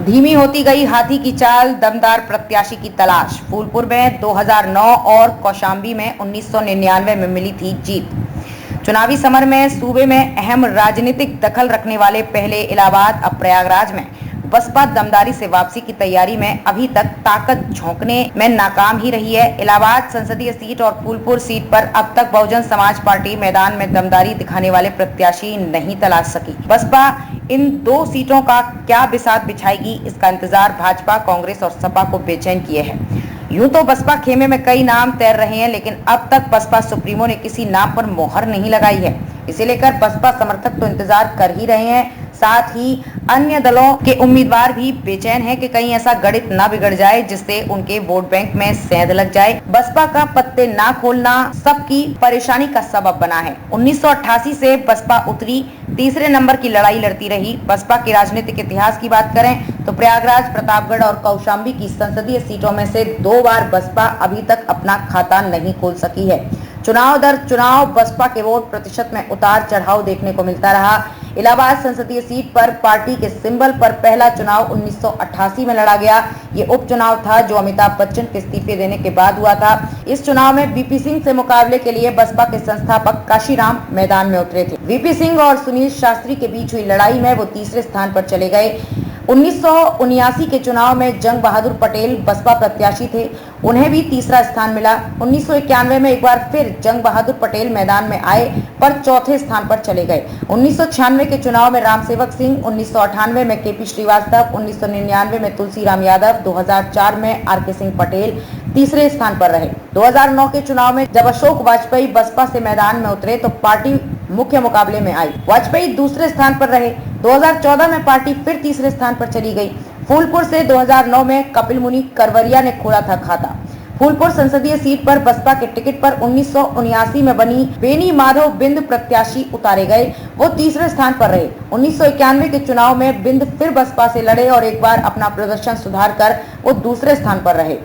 धीमी होती गई हाथी की चाल, दमदार प्रत्याशी की तलाश। फूलपुर में 2009 और कौशाम्बी में 1999 में मिली थी जीत। चुनावी समर में सूबे में अहम राजनीतिक दखल रखने वाले पहले इलाहाबाद, अब प्रयागराज में बसपा दमदारी से वापसी की तैयारी में अभी तक ताकत झोंकने में नाकाम ही रही है। इलाहाबाद संसदीय सीट और फूलपुर सीट पर अब तक बहुजन समाज पार्टी मैदान में दमदारी दिखाने वाले प्रत्याशी नहीं तलाश सकी। बसपा इन दो सीटों का क्या बिसात बिछाएगी, इसका इंतजार भाजपा, कांग्रेस और सपा को बेचैन किए है। यूं तो बसपा खेमे में कई नाम तैर रहे हैं, लेकिन अब तक बसपा सुप्रीमो ने किसी नाम पर मोहर नहीं लगाई है। इसे लेकर बसपा समर्थक तो इंतजार कर ही रहे हैं, साथ ही अन्य दलों के उम्मीदवार भी बेचैन हैं कि कहीं ऐसा गणित ना बिगड़ जाए जिससे उनके वोट बैंक में सेंध लग जाए। बसपा का पत्ते ना खोलना सबकी परेशानी का सबब बना है। 1988 से बसपा उतरी, तीसरे नंबर की लड़ाई लड़ती रही। बसपा के राजनीतिक इतिहास की बात करें तो प्रयागराज, प्रतापगढ़ और कौशाम्बी की संसदीय सीटों में से 2 बार बसपा अभी तक अपना खाता नहीं खोल सकी है। चुनाव दर चुनाव बसपा के वोट प्रतिशत में उतार चढ़ाव देखने को मिलता रहा। इलाहाबाद संसदीय सीट पर पार्टी के सिंबल पर पहला चुनाव 1988 में लड़ा गया। ये उपचुनाव था जो अमिताभ बच्चन के इस्तीफे देने के बाद हुआ था। इस चुनाव में वीपी सिंह से मुकाबले के लिए बसपा के संस्थापक काशीराम मैदान में उतरे थे। वीपी सिंह और सुनील शास्त्री के बीच हुई लड़ाई में वो तीसरे स्थान पर चले गए। 1979 के चुनाव में जंग बहादुर पटेल बसपा प्रत्याशी थे, उन्हें भी तीसरा स्थान मिला। 1991 में एक बार फिर जंग बहादुर पटेल मैदान में आए पर चौथे स्थान पर चले गए। 1996 के चुनाव में रामसेवक सिंह, 1998 में केपी श्रीवास्तव, 1999 में तुलसीराम यादव, 2004 में आरके सिंह पटेल तीसरे स्थान पर रहे। 2009 के चुनाव में जब अशोक वाजपेयी बसपा से मैदान में उतरे तो पार्टी मुख्य मुकाबले में आई। वाजपेयी दूसरे स्थान पर रहे। 2014 में पार्टी फिर तीसरे स्थान पर चली गई। फूलपुर से 2009 में कपिल मुनि करवरिया ने खोला था खाता। फूलपुर संसदीय सीट पर बसपा के टिकट पर 1979 में बनी बेनी माधव बिंद प्रत्याशी उतारे गए, वो तीसरे स्थान पर रहे। 1991 के चुनाव में बिंद फिर बसपा से लड़े और एक बार अपना प्रदर्शन सुधार कर वो दूसरे स्थान पर रहे।